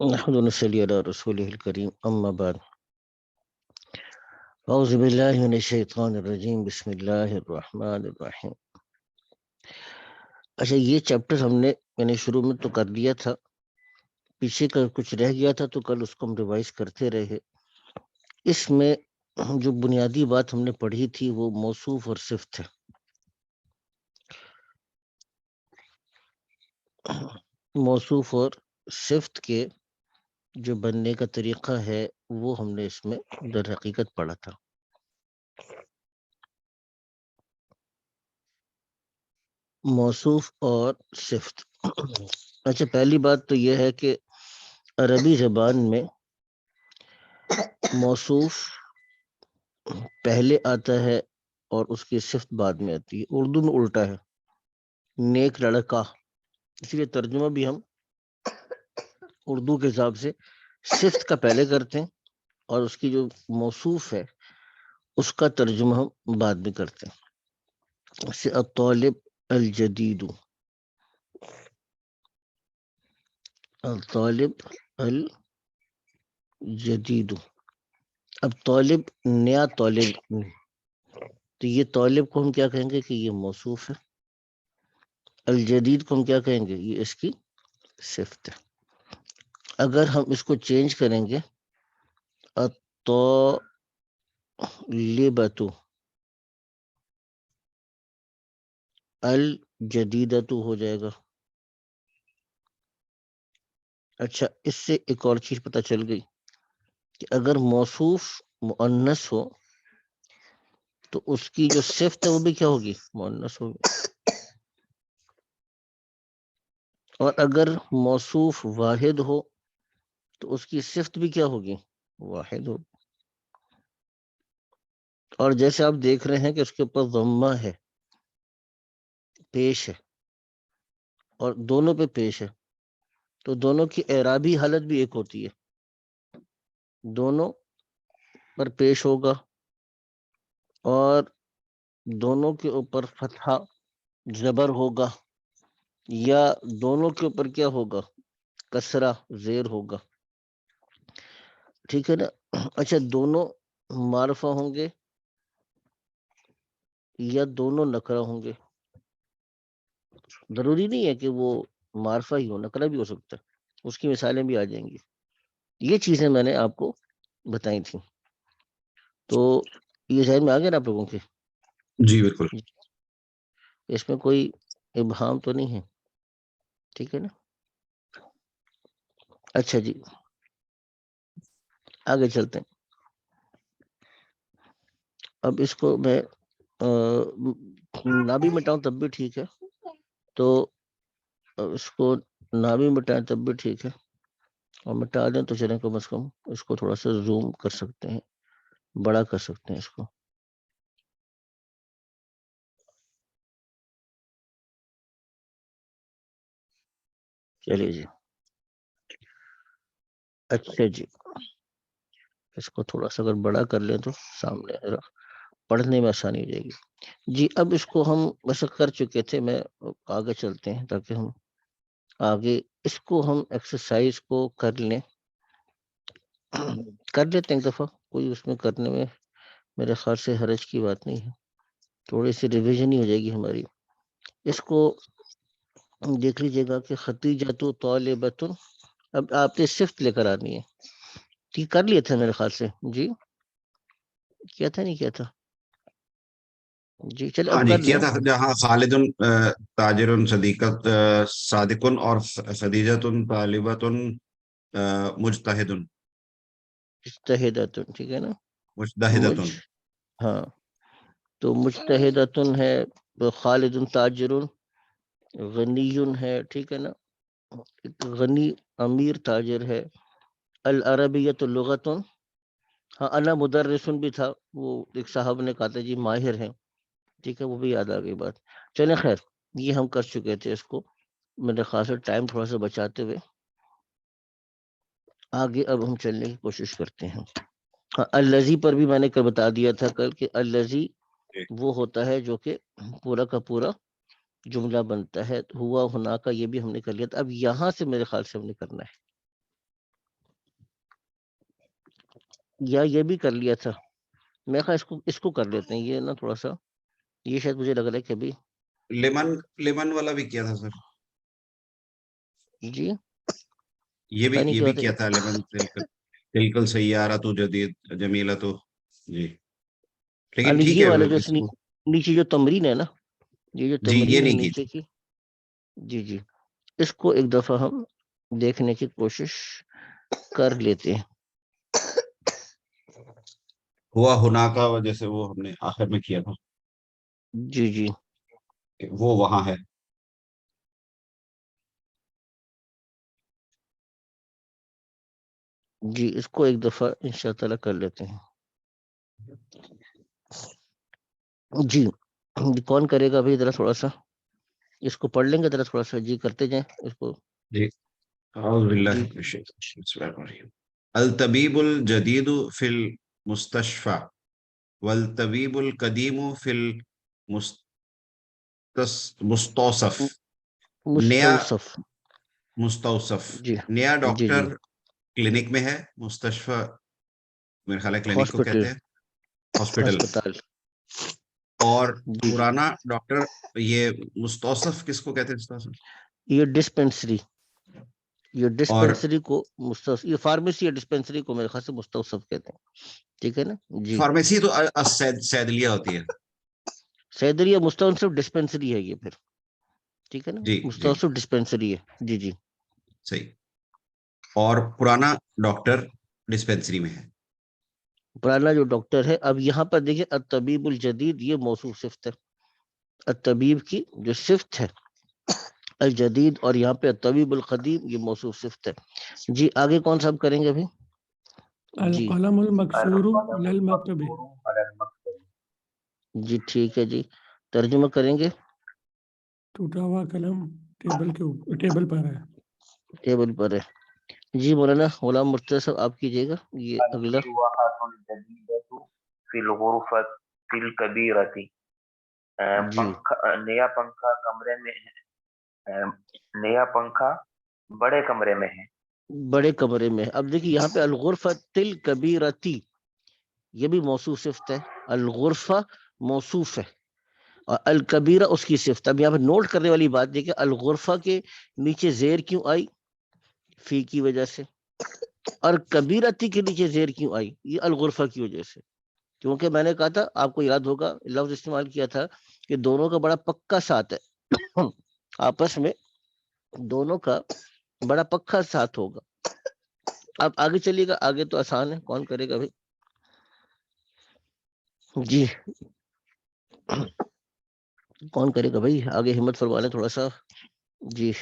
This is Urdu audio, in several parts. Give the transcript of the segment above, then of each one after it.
نحمد ونصلي على رسوله الكريم أما بعد أعوذ بالله من الشیطان الرجیم بسم اللہ الرحمن الرحیم. اچھا یہ چیپٹر ہم نے شروع میں تو کر لیا تھا، پیچھے کا کچھ رہ گیا تھا تو کل اس کو ہم ریوائز کرتے رہے. اس میں جو بنیادی بات ہم نے پڑھی تھی وہ موصوف اور صفت ہے. موصوف اور صفت کے جو بننے کا طریقہ ہے وہ ہم نے اس میں در حقیقت پڑھا تھا. موصوف اور صفت. اچھا پہلی بات تو یہ ہے کہ عربی زبان میں موصوف پہلے آتا ہے اور اس کی صفت بعد میں آتی ہے. اردو میں الٹا ہے، نیک لڑکا، اس لیے ترجمہ بھی ہم اردو کے حساب سے صفت کا پہلے کرتے ہیں اور اس کی جو موصوف ہے اس کا ترجمہ ہم بعد میں کرتے ہیں. جیسے الطالب الجدید، الطالب الجدید. اب طالب نیا طالب، تو یہ طالب کو ہم کیا کہیں گے کہ یہ موصوف ہے. الجدید کو ہم کیا کہیں گے، یہ اس کی صفت ہے. اگر ہم اس کو چینج کریں گے الطالبۃ الجدیدۃ ہو جائے گا. اچھا اس سے ایک اور چیز پتہ چل گئی کہ اگر موصوف مؤنث ہو تو اس کی جو صفت ہے وہ بھی کیا ہوگی، مؤنث ہوگی. اور اگر موصوف واحد ہو تو اس کی صفت بھی کیا ہوگی، واحد ہوگی. اور جیسے آپ دیکھ رہے ہیں کہ اس کے اوپر ضمہ ہے، پیش ہے، اور دونوں پہ پیش ہے، تو دونوں کی اعرابی حالت بھی ایک ہوتی ہے. دونوں پر پیش ہوگا اور دونوں کے اوپر فتحہ زبر ہوگا، یا دونوں کے اوپر کیا ہوگا، کسرہ زیر ہوگا. ٹھیک ہے نا. اچھا دونوں معرفہ ہوں گے یا دونوں نکرہ ہوں گے. ضروری نہیں ہے کہ وہ معرفہ ہی ہو، نکرہ بھی ہو سکتا ہے، اس کی مثالیں بھی آ جائیں گی. یہ چیزیں میں نے آپ کو بتائی تھیں. تو یہ ذہن میں آ گیا نا آپ لوگوں کے؟ جی بالکل. اس میں کوئی ابہام تو نہیں ہے؟ ٹھیک ہے نا. اچھا جی آگے چلتے ہیں. اب اس کو میں نہ بھی مٹاؤں تب بھی ٹھیک ہے، تو اس کو نہ بھی مٹائیں تب بھی ٹھیک ہے، اور مٹا دیں تو چلیں کم از کم اس کو تھوڑا سا زوم کر سکتے ہیں، بڑا کر سکتے ہیں اس کو. چلیے جی. اچھا جی اس کو تھوڑا سا اگر بڑا کر لیں تو سامنے پڑھنے میں آسانی ہو جائے گی. جی اب اس کو ہم ویسے کر چکے تھے، میں آگے چلتے ہیں تاکہ ہم آگے اس کو ہم ایکسرسائز کو کر لیں، کر لیتے ہیں ایک دفعہ. کوئی اس میں کرنے میں میرے خیال سے حرج کی بات نہیں ہے، تھوڑی سی ریویژن ہی ہو جائے گی ہماری. اس کو دیکھ لیجیے گا کہ خدیجۃ طالبۃ. اب آپ نے صفت لے کر آنی ہے. ٹھیک کر لیے تھے میرے خیال سے. جی کیا تھا نہیں کیا تھا؟ جی چلے ہاں اب جی کر کیا لیں. تھا، جہاں خالد تاجر صدیقت صادق اور خدیجۃ طالبۃ مجتہد مجتہدۃ، ٹھیک ہے نا. مجتہدۃ. ہاں تو مجتہدۃ ہے، خالد تاجر، غنی ہے، ٹھیک ہے نا. غنی امیر تاجر ہے. العربیۃ لغۃ، ہاں انا مدرسن بھی تھا، وہ ایک صاحب نے کہا تھا جی ماہر ہیں، ٹھیک ہے، وہ بھی یاد آ گئی بات. چلیں خیر یہ ہم کر چکے تھے. اس کو میرے خاص ٹائم تھوڑا سا بچاتے ہوئے آگے اب ہم چلنے کی کوشش کرتے ہیں. الذی پر بھی میں نے کل بتا دیا تھا کل کہ الذی وہ ہوتا ہے جو کہ پورا کا پورا جملہ بنتا ہے. ہوا ہونا کا یہ بھی ہم نے کر لیا تھا. اب یہاں سے میرے خیال سے ہم نے کرنا ہے. یا یہ بھی کر لیا تھا میں خواہ اس کو کر لیتے ہیں, یہ نا تھوڑا سا یہ شاید مجھے لگ رہا ہے کہ ابھی لمن والا بھی کیا تھا سر, جی یہ پتہ نہیں کیا بھی ہوتا کیا ہے. تھا لمن تلکل سیارہ تو جدید جمیلہ تو جی, لیکن ٹھیک یہ ہے والا جو اس کو نیچے جو تمرین ہے نا, یہ جو جی یہ تمرین ہے نہیں کی نیچے کی, جی جی اس کو ایک دفعہ ہم دیکھنے کی کوشش کر لیتے ہیں. ہوا ہونا کا وجہ سے وہ ہم نے آخر میں کیا تھا, جی جی وہ وہاں ہے. جی اس کو ایک دفعہ انشاء تعالی کر لیتے ہیں. جی کون کرے گا ابھی ذرا تھوڑا سا اس کو پڑھ لیں گے ذرا تھوڑا سا, جی کرتے جائیں اس کو. جی اعوذ باللہ جی من الشیطان الرجیم. بسم اللہ الرحمن الرحیم. الطبیب الجدید فی المستشفى والطبیب القدیم فی المستوصف. نیا مستوصف. مستوصف جی نیا جی جی ڈاکٹر کلینک میں ہے, مستشفى میرے خیال ہے کلینک کو ہاسپٹل کہتے ہیں, ہاسپٹل. ہسپتال. اور جی جی پرانا ڈاکٹر یہ مستوصف کس کو کہتے ہیں استاد صاحب؟ یہ ڈسپینسری, یہ اور ڈسپینسری کو یہ فارمیسی یا ڈسپینسری کو میرے خیال سے مستوصف کہتے ہیں, ٹھیک ہے نا. جی فارمیسی تو سیدلیہ ہوتی ہے. سیدری یا مستوصف ڈسپینسری ہے یہ پھر, ٹھیک ہے نا, جی جی مستوصف ڈسپینسری ہے. جی جی صحیح. اور پرانا ڈاکٹر ڈسپینسری میں ہے. پرانا جو ڈاکٹر ہے, اب یہاں پر دیکھیں الطبیب الجدید یہ موصوف صفت ہے, الطبیب کی جو صفت ہے الجدید, اور یہاں پہ الطبیب القدیم یہ موصوف صفت ہے. جی آگے کون سا کریں گے ابھی؟ جی القلم المکسور للمکتب. جی ٹھیک ہے, جی ترجمہ کریں گے. ٹوٹا ہوا قلم ٹیبل پر ہے. ٹیبل پر ہے. جی مولانا غلام مرتضی صاحب آپ کیجیے گا یہ اگلا. فی الغرفۃ الکبیرۃ. جی نیا پنکھا کمرے میں ہے, نیا پنکھا بڑے کمرے میں ہے. بڑے کمرے میں. اب دیکھیے یہاں پہ الغرفۃ الکبیرۃ یہ بھی موصوف صفت ہے, الغرفہ موصوف ہے اور الکبیرہ اس کی صفت. اب یہاں پہ نوٹ کرنے والی بات دیکھیں, الغرفہ کے نیچے زیر کیوں آئی؟ فی کی وجہ سے. اور کبیرتی کے نیچے زیر کیوں آئی؟ یہ الغرفہ کی وجہ سے. کیونکہ میں نے کہا تھا, آپ کو یاد ہوگا لفظ استعمال کیا تھا کہ دونوں کا بڑا پکا ساتھ ہے, آپس میں دونوں کا بڑا پکا ساتھ ہوگا. اب آگے چلیے گا, آگے تو آسان ہے, کون کرے گا بھائی؟ جی کون کرے گا بھائی آگے, ہمت فرما لیں تھوڑا سا. جی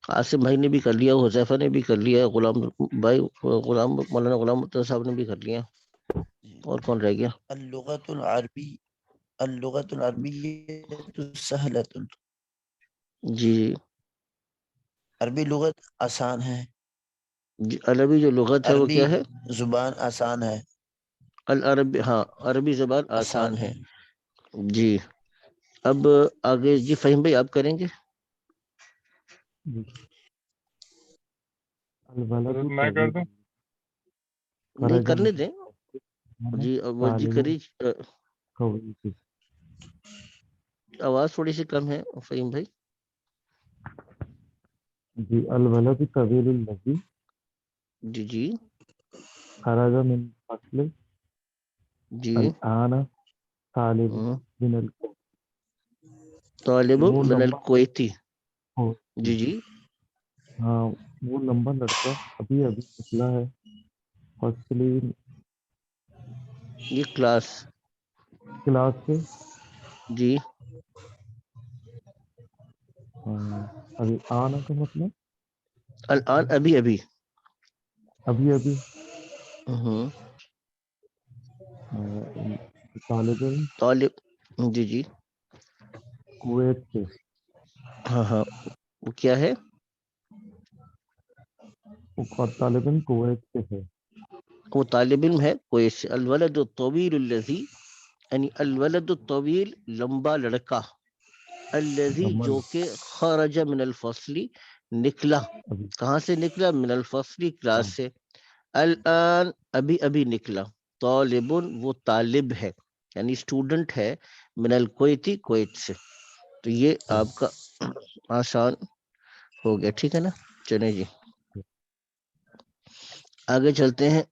عاصم بھائی نے بھی کر لیا, حذیفہ نے بھی کر لیا, غلام بھائی مولانا غلام مرتضی صاحب نے بھی کر لیا, اور کون رہ گیا؟ اللغت العربیۃ سہلۃ. جی عربی لغت آسان ہے. جی عربی جو لغت ہے وہ عربی کیا ہے؟ زبان آسان ہے. العربی, ہاں عربی زبان آسان ہے. جی اب آگے جی فہیم بھائی آپ کریں گے. میں کر دوں؟ نہیں کرنے دیں. جی وہ جی کری, آواز تھوڑی سی کم ہے فہیم بھائی. جی الولد طویل الذی جی جی خرج من فصل جی الآن طالب من طالب وہ من الکویتی. جی جی ہاں وہ لمبا لڑکا ابھی ابھی نکلا ہے فصلی یہ کلاس. کلاس سے. جی الآن کا مطلب الان ابھی ابھی. ابھی ابھی. ہوں طالب علم طالب, جی جی کویت سے. ہاں ہاں وہ کیا ہے؟ وہ طالب علم کویت سے ہے. وہ طالب علم ہے کوئی سے. الولد الطویل الذی یعنی الولد الطویل لمبا لڑکا, الذی جو کہ خرج من الفصل نکلا. ابھی کہاں سے نکلا؟ من الفصل، کلاس سے. الان ابھی ابھی نکلا. طالبن وہ طالب ہے یعنی اسٹوڈنٹ ہے. من الکویتی کویت سے. تو یہ آپ کا آسان ہو گیا. ٹھیک ہے نا؟ چلیں جی آگے چلتے ہیں.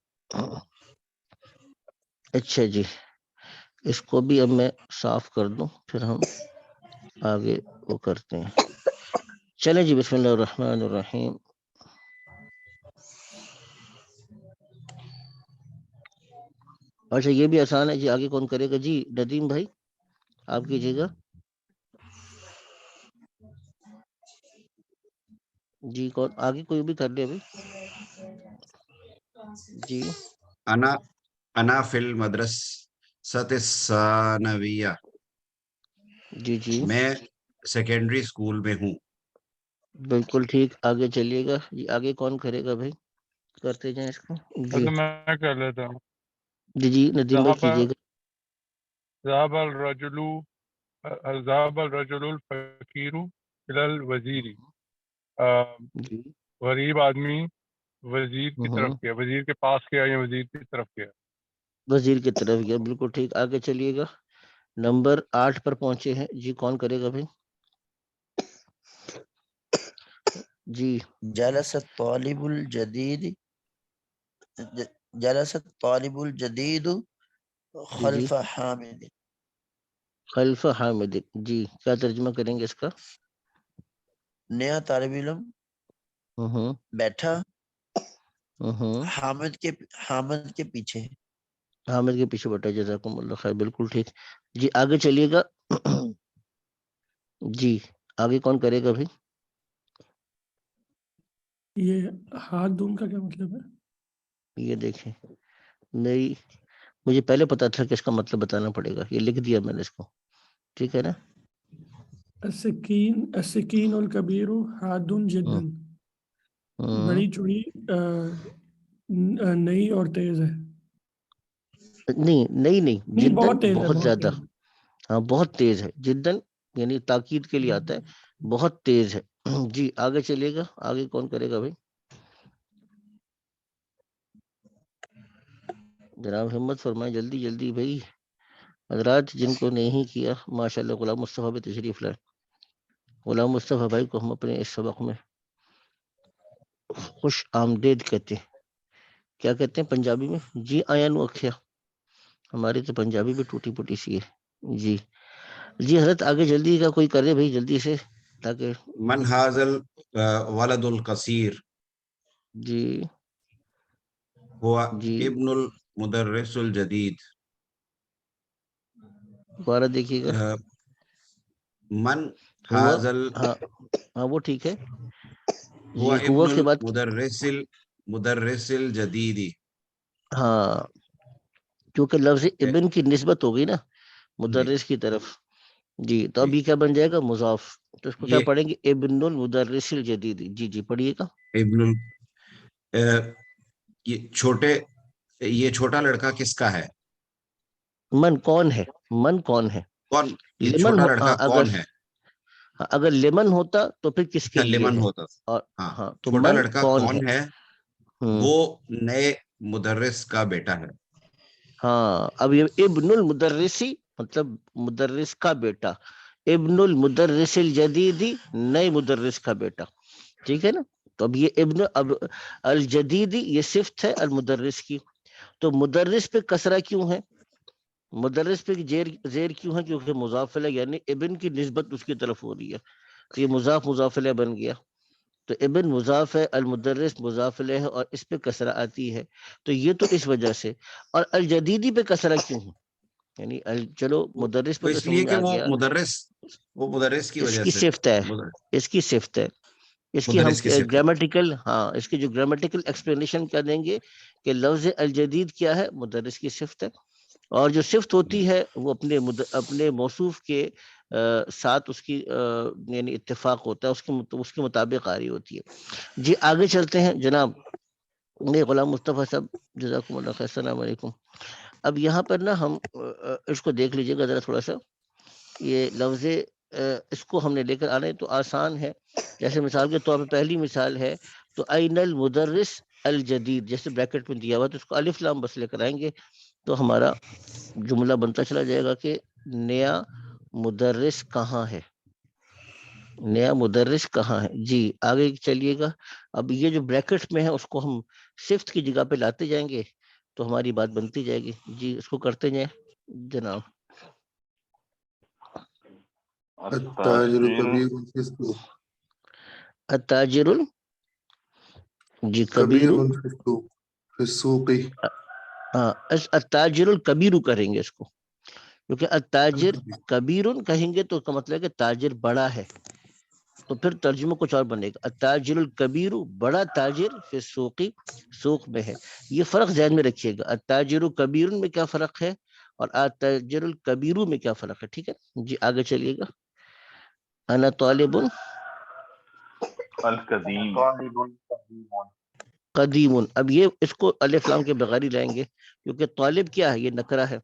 اچھا جی اس کو بھی اب میں صاف کر دوں پھر ہم آگے وہ کرتے ہیں. چلیں جی بسم اللہ الرحمن الرحیم. اچھا یہ بھی آسان ہے جی. آگے کون کرے گا جی؟ ندیم بھائی آپ کیجیے گا. جی کون آگے؟ کوئی بھی کر لے ابھی. جی انا فی المدرسۃ الثانویہ، جی جی میں سیکنڈری اسکول میں ہوں. بالکل ٹھیک. آگے چلیے گا جی. آگے کون کرے گا بھائی؟ کرتے جائیں اس کو. جی میں کر لیتا ہوں. جی جی ندیم بھائی کیجیے گا. ذهب الرجل الفقیر الی الوزیر. جی غریب آدمی وزیر کی طرف گیا، وزیر کے پاس گیا یا وزیر کی طرف گیا. وزیر کی طرف گیا. بالکل ٹھیک. آگے چلیے گا. نمبر 8 پر پہنچے ہیں جی. کون کرے گا بھائی؟ جی جلس الطالب الجدید، جلس الطالب الجدید جی جی خلف حامد. خلف حامد. جی کیا ترجمہ کریں گے اس کا؟ نیا طالب علم ہوں بیٹھا ہوں حامد کے پیچھے. حامد کے پیچھے بیٹھا. جزاکم اللہ خیر. بالکل ٹھیک. جی آگے چلیے گا. جی آگے کون کرے گا بھائی؟ یہ ہاتھ دھون کا کیا مطلب ہے؟ یہ دیکھیں مجھے پہلے پتا تھا کہ اس کا مطلب بتانا پڑے گا. یہ لکھ دیا میں نے اس کو. ٹھیک ہے نا؟ السکین الکبیر حاد جدا. بڑی چوڑی نئی اور تیز ہے. نہیں نہیں جدن بہت تیز ہے، بہت بہت زیادہ. تیز ہے. ہاں بہت تیز ہے. جدن یعنی تاکید کے لیے آتا ہے. بہت تیز ہے. جی آگے چلیے گا. آگے کون کرے گا بھائی؟ جناب ہمت فرمائیں جلدی جلدی بھائی. حضرات جن کو نہیں کیا ماشاءاللہ غلام مصطفیٰ بھی تشریف لائے. غلام مصطفیٰ بھائی کو ہم اپنے اس سبق میں خوش آمدید کہتے ہیں. کیا کہتے ہیں پنجابی میں؟ جی آیا نو اکھیا. ہماری تو پنجابی بھی ٹوٹی پوٹی سی ہے. جی جی حضرت آگے جلدی کا کوئی کرے بھائی جلدی سے تاکہ. من حاضل ولد القصیر، جی هو جی ابن المدرس الجدید. دوبارہ دیکھیے گا. من ہوا حاضل ہاں ہاں وہ ٹھیک ہے. هو جی ابن ہوا کے بعد المدرس الجدید. ہاں کیونکہ لفظ ابن کی نسبت ہو گئی نا جی مدرس کی طرف. جی تو جی ابھی کیا بن جائے گا؟ مضاف. تو اس کو کیا یہ پڑھیں گے؟ ابن المدرس الجدید. جی جی پڑھیے گا. ابن یہ چھوٹا لڑکا کس کا ہے؟ من کون ہے؟ من کون ہے؟ کون یہ لمن چھوٹا لڑکا اگر کون ہے؟ اگر لمن ہوتا تو پھر کس کے لیے لمن ہے؟ ہوتا. اور ہاں ہاں تو چھوٹا من لڑکا کون ہے؟ کون ہے؟ وہ نئے مدرس کا بیٹا ہے. ہاں اب یہ ابن المدرسی مطلب مدرس کا بیٹا. ابن المدرس الجدیدی نئے مدرس کا بیٹا. ٹھیک ہے نا؟ تو اب یہ اب الجدیدی یہ صفت ہے المدرس کی. تو مدرس پہ کسرہ کیوں ہے؟ مدرس پہ زیر کیوں ہے؟ کیونکہ مضاف الیہ یعنی ابن کی نسبت اس کی طرف ہو رہی ہے. تو یہ مضاف الیہ بن گیا. تو ابن مضاف ہے، المدرس مضاف الیہ ہے اور اس پہ کسرہ آتی ہے. تو یہ تو اس وجہ سے. اور الجدیدی پہ کسرہ کیوں ہے؟ یعنی چلو مدرس وہ پہ تو اس لیے سمجھ کہ آ گیا. وہ مدرس کی اس وجہ کی سے صفت ہے. اس کی صفت ہے. اس کی ہم مدرس کی صفت ہے. گرامیٹیکل اس کی جو گرامیٹیکل ایکسپلینیشن کیا دیں گے کہ لفظ الجدید کیا ہے؟ مدرس کی صفت ہے. اور جو صفت ہوتی ہے وہ اپنے موصوف کے ساتھ اس کی یعنی اتفاق ہوتا ہے، اس کے مطابق آ رہی ہوتی ہے. جی آگے چلتے ہیں جناب. غلام مصطفیٰ صاحب جزاکم اللہ خیر. السلام علیکم. اب یہاں پر نا ہم اس کو دیکھ لیجیے گا ذرا تھوڑا سا. یہ لفظ اس کو ہم نے لے کر آنا ہے تو آسان ہے. جیسے مثال کے طور پہ پہلی مثال ہے تو این المدرس الجدید، جیسے بریکٹ میں دیا ہوا تو اس کو الف لام بس لے کر آئیں گے تو ہمارا جملہ بنتا چلا جائے گا کہ نیا مدرس کہاں ہے، نیا مدرس کہاں ہے. جی آگے چلیے گا. اب یہ جو بریکٹ میں ہے اس کو ہم صفت کی جگہ پہ لاتے جائیں گے تو ہماری بات بنتی جائے گی. جی اس کو کرتے جائیں جناب. التاجر كبير في السوق. التاجر جی كبير کبیرو، في السوق. في السوق. ہاں التاجر الکبیرو کریں گے اس کو، کیونکہ التاجر کبیرن کہیں گے تو اس کا مطلب ہے کہ تاجر بڑا ہے، تو پھر ترجمہ کچھ اور بنے گا. التاجر الکبیر بڑا تاجر فی السوق سوق میں ہے. یہ فرق ذہن میں رکھیے گا، التاجر کبیر میں کیا فرق ہے اور التاجر الکبیر میں کیا فرق ہے. ٹھیک ہے جی آگے چلیے گا. انا طالب القدیم قدیم. اب یہ اس کو الف لام کے بغیر ہی لائیں گے کیونکہ طالب کیا ہے، یہ نکرہ ہے،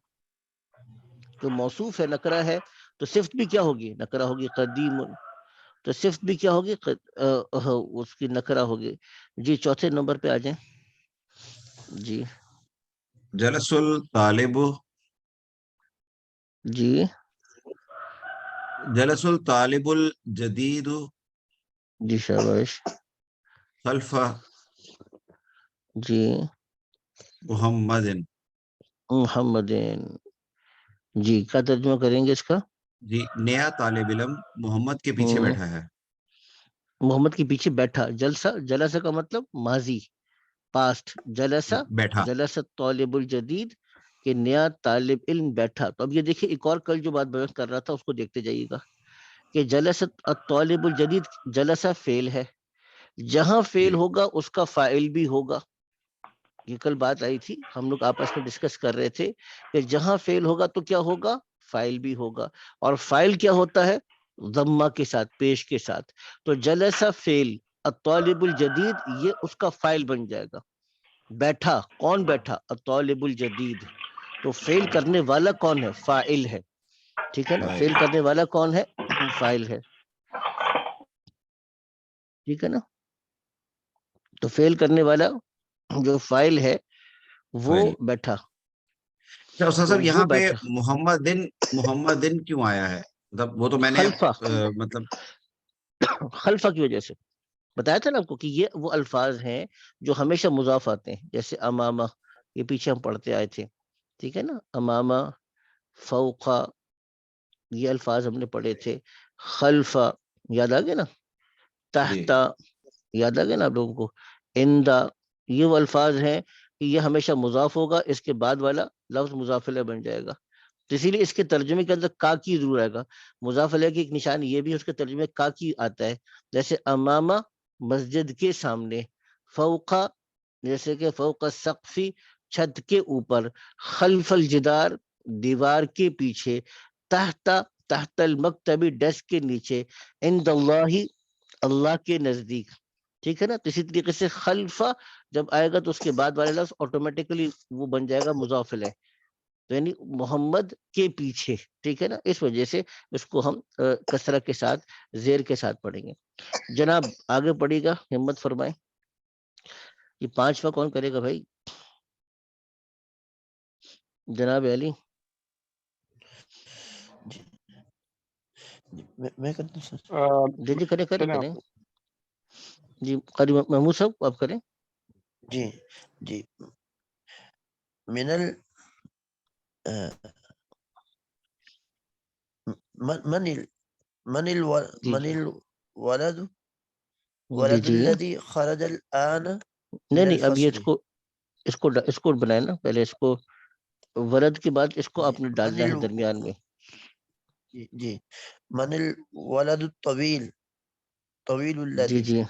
تو موصوف ہے نکرہ ہے تو صفت بھی کیا ہوگی، نکرہ ہوگی. قدیم تو صفت بھی کیا ہوگی، اس کی نکرہ ہوگی. جی چوتھے نمبر پہ آ جائیں. جی جلس الطالب جی جلس الطالب الجدید جی شاباش. خلف جی محمد. محمدین. جی کیا ترجمہ کریں گے اس کا؟ جی نیا طالب علم محمد کے پیچھے ہم، بیٹھا ہے. محمد کے پیچھے بیٹھا. جلسہ، جلسہ کا مطلب ماضی پاسٹ. جلسہ بیٹھا. جلسہ طالب الجدید کہ نیا طالب علم بیٹھا. تو اب یہ دیکھیں ایک اور کل جو بات بیان کر رہا تھا اس کو دیکھتے جائیے گا کہ جلسہ الطالب الجدید، جلسہ فعل ہے، جہاں فعل جی ہوگا اس کا فاعل بھی ہوگا. یہ کل بات آئی تھی، ہم لوگ آپس میں ڈسکس کر رہے تھے کہ جہاں فعل ہوگا تو کیا ہوگا، فاعل بھی ہوگا. اور فاعل کیا ہوتا ہے، ضمہ کے ساتھ، پیش کے ساتھ. تو جلسہ فعل، الطالب الجدید یہ اس کا فاعل بن جائے گا. بیٹھا، کون بیٹھا، الطالب الجدید. تو فعل کرنے والا کون ہے، فاعل ہے. ٹھیک ہے نا، فعل کرنے والا کون ہے، فاعل ہے. ٹھیک ہے نا. تو فعل کرنے والا جو فاعل ہے وہ فائل. بیٹھا. اچھا استاد تو صاحب وہ یہاں پہ بیٹھا محمد دن کیوں آیا ہے؟ مطلب وہ تو میں نے خلفہ، مطلب خلفہ کی وجہ سے بتایا تھا نا آپ کو کہ یہ وہ الفاظ ہیں جو ہمیشہ مضاف آتے ہیں. جیسے امامہ، یہ پیچھے ہم پڑھتے آئے تھے. ٹھیک ہے نا، امامہ، فوقہ، یہ الفاظ ہم نے پڑھے تھے. خلفہ یاد آ گئے نا، جی تحت یاد آ گئے نا آپ لوگوں کو، اندہ. یہ وہ الفاظ ہیں کہ یہ ہمیشہ مضاف ہوگا، اس کے بعد والا لفظ مضاف الیہ بن جائے گا. تو اسی لیے اس کے ترجمے کے اندر کا کی ضرور آئے گا. مضاف الیہ کی ایک نشانی یہ بھی ہے، اس کے ترجمے کا کی آتا ہے. جیسے امامہ مسجد کے سامنے، فوقہ جیسے کہ فوق السقف چھت کے اوپر، خلف الجدار دیوار کے پیچھے، تحت تحت المکتبی ڈیسک کے نیچے، عند اللہ اللہ کے نزدیک. ٹھیک ہے نا. تو اسی طریقے سے خلفہ جب آئے گا تو اس کے بعد والے لفظ آٹومیٹیکلی وہ بن جائے گا مضاف الیہ، تو یعنی محمد کے پیچھے. ٹھیک ہے نا، اس وجہ سے اس کو ہم کسرہ کے ساتھ، زیر کے ساتھ پڑھیں گے. جناب آگے پڑھے گا، ہمت فرمائیں. یہ پانچواں کون کرے گا بھائی؟ جناب علی. میں کرتا ہوں سر. جی جی کریں کریں چلیں کریں. آپ. جی قاری محمود صاحب آپ کریں. جی جی من ال من ال من جی من الولد جی ولد جی الذي خرج الآن نہیں من نہیں، اب یہ الفصل. اس کو بنائے نا، پہلے اس کو ورد کے بعد اس کو جی آپ نے من ڈالنا ہے درمیان میں. جی من الولد الطويل طويل جی الذي جی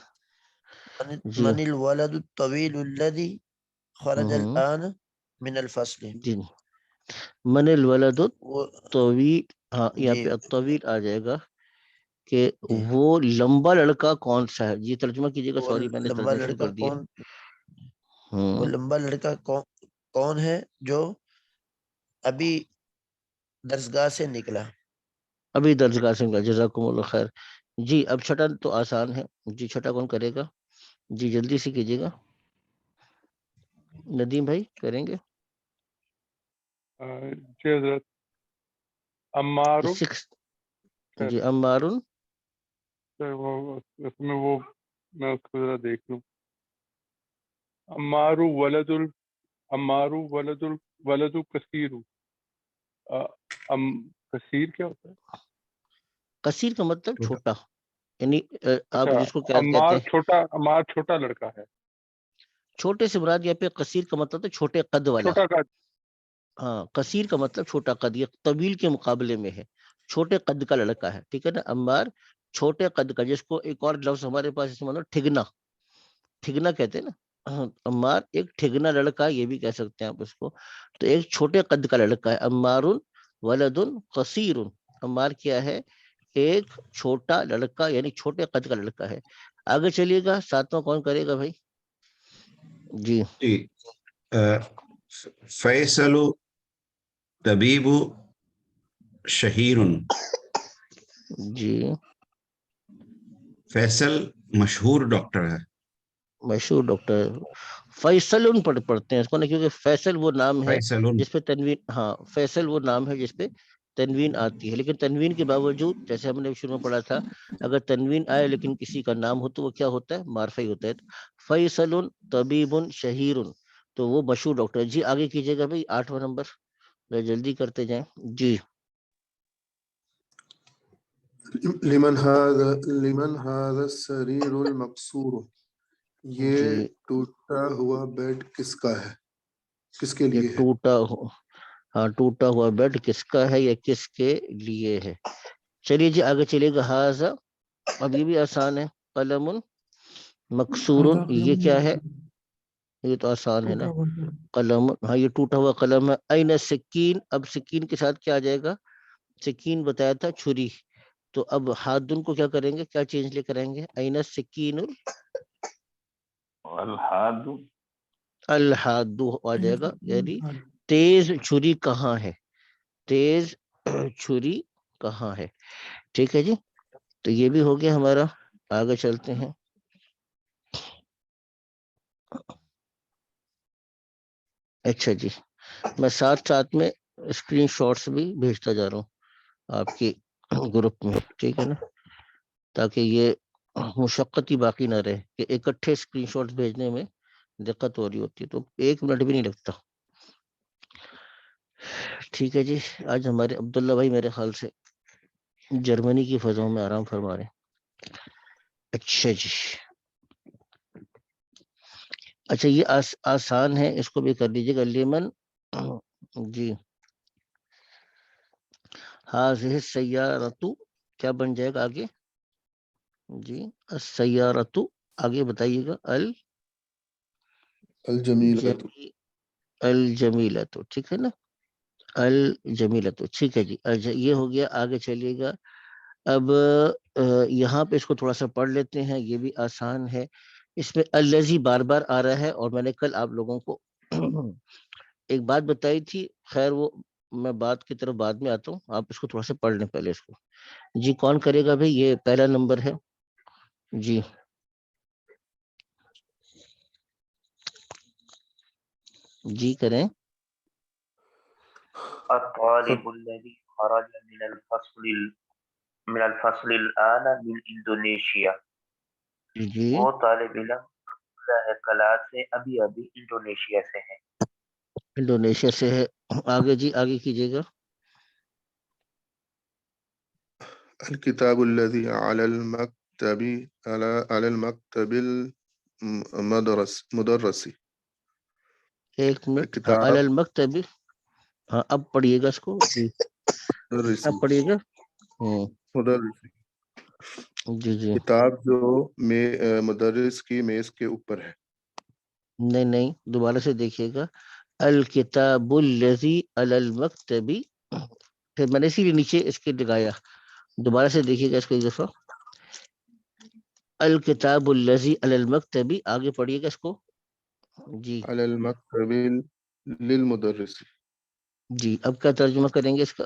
جی من الولد الطويل الذي خرج ہوں الآن من الفصل. جی. من الولد وہ الطویل، ہاں یہاں جی پہ الطویل آ جائے گا کہ جی وہ لمبا لڑکا کون سا ہے. جی ترجمہ کیجیے گا، وہ سوری میں نے لمبا ترجمہ شروع لڑکا کر دیا. کون وہ لمبا لڑکا کون ہے جو ابھی درسگاہ سے نکلا. ابھی درسگاہ سے نکلا، جزاکم اللہ خیر. جی اب چھٹا تو آسان ہے. جی چھٹا کون کرے گا؟ جی جلدی سے کیجیے گا. ندیم بھائی کریں گے؟ جی حضرت. عمار، سکس. جی عمارن. اس میں وہ میں اس کو ذرا دیکھ لوں. عمار ولد کثیر. کثیر کیا ہوتا ہے؟ کثیر کا مطلب چھوٹا. چھوٹا، یعنی آپ اچھا، جس کو کیا کہتے ہیں عمار چھوٹا لڑکا ہے. چھوٹے سے مراد یہاں پہ کثیر کا مطلب ہے چھوٹے قد والا. چھوٹا کا. ہاں کثیر کا مطلب چھوٹا قد، یہ طویل کے مقابلے میں ہے، چھوٹے قد کا لڑکا ہے. ٹھیک ہے نا. عمار چھوٹے قد کا، جس کو ایک اور لفظ ہمارے پاس اس میں ٹھگنا، ٹھگنا کہتے ہیں نا. عمار ایک ٹھگنا لڑکا، یہ بھی کہہ سکتے ہیں آپ اس کو. تو ایک چھوٹے قد کا لڑکا ہے. عمار ولد قصیر. عمار کیا ہے؟ ایک چھوٹا لڑکا، یعنی چھوٹے قد کا لڑکا ہے. آگے چلیے گا، ساتواں کون کرے گا بھائی؟ جی جی فیصل طبیب شہیر. جی فیصل مشہور ڈاکٹر ہے. مشہور ڈاکٹر. فیصل پڑھتے ہیں اس کو نا، کیونکہ فیصل وہ نام ہے فیصل جس پہ تنوین، ہاں فیصل وہ نام ہے جس پہ تنوین آتی ہے. لیکن تنوین کے باوجود جیسے ہم نے شروع میں پڑھا تھا، اگر تنوین آئے لیکن کسی کا نام ہو تو وہ کیا ہوتا ہے؟ معرفہ ہی ہوتا ہے. فیصل طبیب شہیر، تو وہ مشہور ڈاکٹر. جی آگے کیجیے گا بھائی، 8واں نمبر، جلدی کرتے جائیں. جی لمن هذا السرير المكسور. یہ جی ٹوٹا ہوا بیڈ کس کا ہے؟ کس کے یہ لیے ہے؟ ٹوٹا ہاں ٹوٹا ہوا بیڈ کس کا ہے یا کس کے لیے ہے؟ چلیے جی آگے چلیے گا. ہاذا، اب یہ بھی آسان ہے. قلم مکسور، هذا یہ قلم کیا ہے؟ مكسور یہ تو آسان ہے نا. ٹوٹا ہوا قلم. قلم، ہاں یہ ٹوٹا ہوا قلم ہے. این سکین، اب سکین کے ساتھ کیا آ جائے گا؟ سکین بتایا تھا چھری، تو اب ہاتھن کو کیا کریں گے؟ کیا چینج لے کریں گے؟ این سکین الحاد الحاد آ جائے گا، یعنی الحاد. تیز چھری کہاں ہے؟ تیز چھری کہاں ہے؟ ٹھیک ہے جی. تو یہ بھی ہو گیا ہمارا. آگے چلتے ہیں. اچھا جی، میں ساتھ ساتھ میں اسکرین شاٹس بھی بھیجتا جا رہا ہوں آپ کے گروپ میں. ٹھیک ہے نا، تاکہ یہ مشقت ہی باقی نہ رہے کہ اکٹھے اسکرین شاٹس بھیجنے میں دقت ہو رہی ہوتی ہے، تو 1 منٹ بھی نہیں لگتا. ٹھیک ہے جی. آج ہمارے عبداللہ بھائی میرے خیال سے جرمنی کی فضاؤں میں آرام فرما رہے ہیں. اچھا جی، اچھا یہ آسان ہے، اس کو بھی کر لیجیے گا. لیمن، جی ہاذہ السیارۃ، کیا بن جائے گا آگے؟ جی السیارۃ، آگے بتائیے گا. الجمیلۃ. الجمیلۃ، ٹھیک ہے نا. الجمیلۃ، ٹھیک ہے جی. اچھا یہ ہو گیا. آگے چلیے گا. اب یہاں پہ اس کو تھوڑا سا پڑھ لیتے ہیں، یہ بھی آسان ہے. اس میں الذی بار بار آ رہا ہے، اور میں نے کل آپ لوگوں کو ایک بات بتائی تھی. خیر وہ میں بات کی طرف بعد میں آتا ہوں، آپ اس کو تھوڑا سا پڑھ لیں پہلے اس کو. جی کون کرے گا بھائی؟ یہ پہلا نمبر ہے. جی جی کریں. الطالب الذي خرج من الفصل الآن من انڈونیشیا. جی وہ طالب علم ہے کلاس سے ابھی ابھی انڈونیشیا سے ہے. انڈونیشیا سے ہے. آگے جی آگے کیجیے گا. الكتاب الذي على المكتب المدرسي. ایک منٹ. ہاں کتاب علی المکتب، ہاں اب پڑھیے گا اس کو. جی مدرسی. اب پڑھیے گا. مدرسی جی جی کتاب جو مدرس کی میز کے اوپر ہے. نہیں نہیں، دوبارہ سے دیکھیے گا. الکتاب الذی علی المکتب، پھر میں نے اسی لیے نیچے اس کے لگایا. دوبارہ سے دیکھیے گا اس کو ایک دفعہ. الکتاب الذی علی المکتب، آگے پڑھیے گا اس کو. جی على المكتب للمدرس. جی اب کیا ترجمہ کریں گے اس کا؟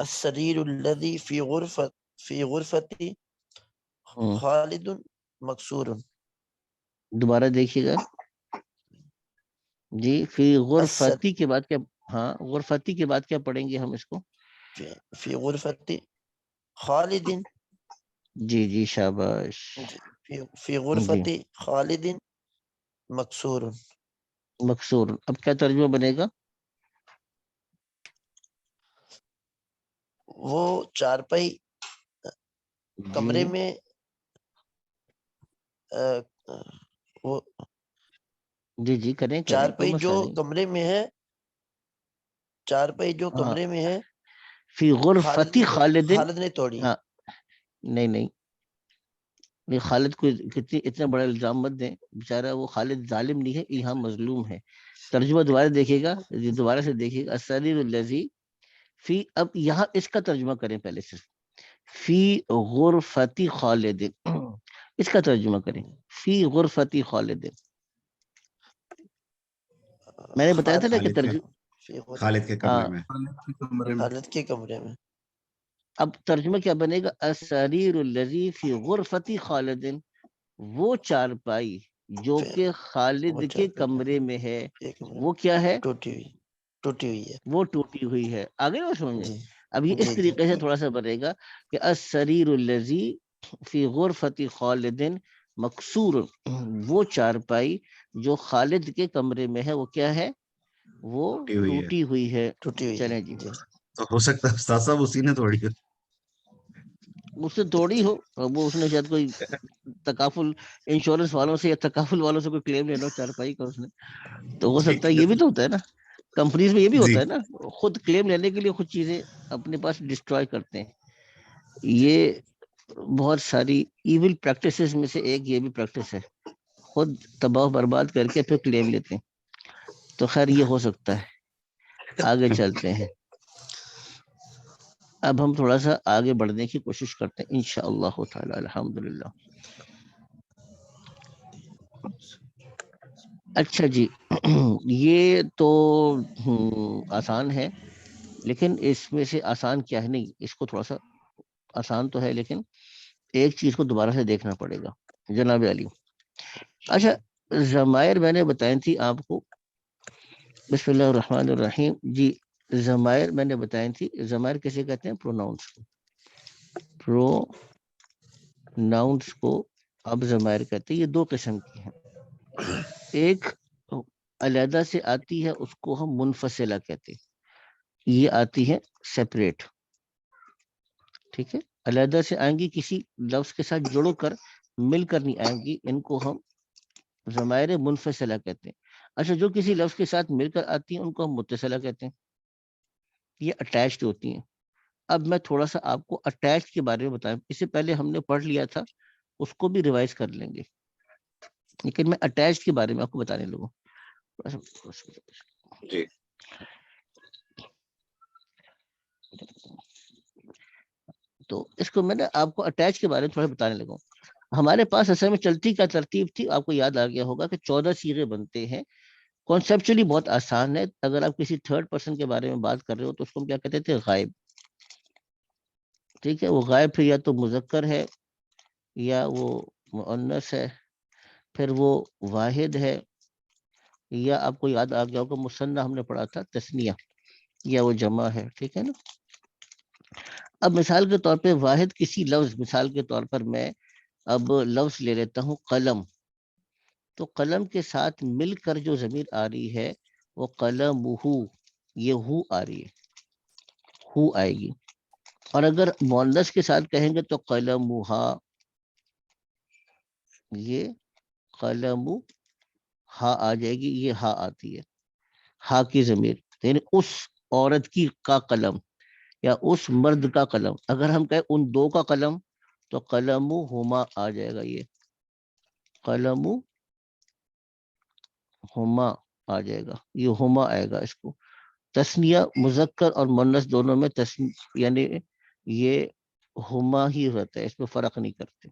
السریر الذی فی غرفتی خالد مکسور. دوبارہ دیکھیے گا جی. فی غرفتی کے بعد کیا؟ ہاں غرفتی کے بعد کیا پڑھیں گے ہم اس کو؟ فی غرفتی خالد. جی جی شاباش. فی غرفتی خالد مکسور. مکسور. اب کیا ترجمہ بنے گا؟ وہ چارپائی کمرے میں وہ جی جی کریں کریں، کوئی چارپائی مسئلہ جو نہیں. کمرے میں ہے، چارپائی جو ہاں. کمرے میں ہے فی غرفتی خالد. خالد نے توڑی. ہاں نہیں نہیں، یہ خالد کو اتنا بڑا الزام مت دیں، بیچارہ وہ خالد ظالم نہیں ہے، یہاں مظلوم ہے. ترجمہ دوبارہ دیکھیے گا، دوبارہ سے دیکھیے گا. السریر الذی فی، اب یہاں اس کا ترجمہ کریں پہلے سے. فی غرفتی خالد، اس کا ترجمہ کریں. فی غرفتی خالد. میں نے بتایا تھا نا کہ ترجمہ، خالد کے ہاں کمرے میں. خالد کے کمرے میں. اب ترجمہ کیا بنے گا؟ السریر الذی فی غرفتی خالد، وہ چارپائی جو کہ خالد کے کمرے میں ہے، وہ کیا ہے؟ ٹوٹی ہوئی ہے. وہ ٹوٹی ہوئی ہے. آگے وہ سمجھ میں. جی اب یہ اس جی طریقے سے تھوڑا سا بنے گا کہ السریر الذی فی غرفتی خالد مکسور، وہ چارپائی جو خالد کے کمرے میں ہے، وہ کیا ہے؟ وہ ٹوٹی ہوئی ہے. چلیں جی. تو ہو سکتا ہے استاد صاحب اسی نے توڑی ہو. مجھ سے توڑی ہو، وہ اس نے شاید کوئی تکافل انشورنس والوں سے یا تکافل والوں سے کوئی کلیم لینا ہو چارپائی کا اس نے، تو ہو سکتا ہے. یہ بھی تو ہوتا ہے نا کمپنیز میں، یہ بھی ہوتا ہے نا، خود کلیم لینے کے لیے خود چیزیں اپنے پاس ڈسٹروائے کرتے ہیں. یہ بہت ساری ایول پریکٹسز میں سے ایک یہ بھی پریکٹس ہے، خود تباہ برباد کر کے پھر کلیم لیتے ہیں. تو خیر یہ ہو سکتا ہے. آگے چلتے ہیں. اب ہم تھوڑا سا آگے بڑھنے کی کوشش کرتے ہیں انشاءاللہ تعالی. الحمدللہ. اچھا جی. یہ تو آسان ہے، لیکن اس میں سے آسان کیا ہے، نہیں اس کو تھوڑا سا آسان تو ہے، لیکن ایک چیز کو دوبارہ سے دیکھنا پڑے گا جناب علی. اچھا ضمائر میں نے بتائی تھی آپ کو. بسم اللہ الرحمن الرحیم. جی ضمائر میں نے بتائی تھی. ضمائر کیسے کہتے ہیں؟ پروناؤنس کو. پروناؤنس کو اب ضمائر کہتے ہیں. یہ دو قسم کی ہیں. ایک علیحدہ سے آتی ہے، اس کو ہم منفصلہ کہتے ہیں. یہ آتی ہے سیپریٹ، ٹھیک ہے. علیحدہ سے آئیں گی، کسی لفظ کے ساتھ جڑو کر مل کر نہیں آئیں گی، ان کو ہم ضمائر منفصلہ کہتے ہیں. اچھا جو کسی لفظ کے ساتھ مل کر آتی ہیں ان کو ہم متصلہ کہتے ہیں. یہ اٹیچڈ ہوتی ہیں. اب میں تھوڑا سا آپ کو اٹیچ کے بارے میں بتاؤں. اس سے پہلے ہم نے پڑھ لیا تھا، اس کو بھی ریوائز کر لیں گے، لیکن میں اٹیچ کے بارے میں آپ کو بتانے لگوں. جی تو اس کو میں نے آپ کو اٹیچ کے بارے میں تھوڑا بتانے لگا. ہمارے پاس اصل میں چلتی کا ترتیب تھی، آپ کو یاد آ گیا ہوگا کہ 14 صیغے بنتے ہیں. کانسیپچولی بہت آسان ہے. اگر آپ کسی تھرڈ پرسن کے بارے میں بات کر رہے ہو تو اس کو ہم کیا کہتے تھے؟ غائب. ٹھیک ہے. وہ غائب پھر یا تو مذکر ہے یا وہ مؤنث ہے، پھر وہ واحد ہے، یا آپ کو یاد آ گیا ہوگا مثنیٰ ہم نے پڑھا تھا، تثنیہ، یا وہ جمع ہے. ٹھیک ہے نا. اب مثال کے طور پہ واحد کسی لفظ، مثال کے طور پر میں اب لفظ لے لیتا ہوں قلم. تو قلم کے ساتھ مل کر جو ضمیر آ رہی ہے وہ قلمہ، یہ ہو آ رہی ہے، ہو آئے گی. اور اگر مؤنث کے ساتھ کہیں گے تو قلمہا، یہ قلم ہا آ جائے گی، یہ ہا آتی ہے، ہا کی ضمیر، یعنی اس عورت کی کا قلم یا اس مرد کا قلم. اگر ہم کہیں ان دو کا قلم تو قلمہما آ جائے گا، یہ قلمہما آ جائے گا، یہ ہما آئے گا. اس کو تثنیہ مذکر اور مؤنث دونوں میں یعنی یہ ہما ہی رہتا ہے، اس میں فرق نہیں کرتے.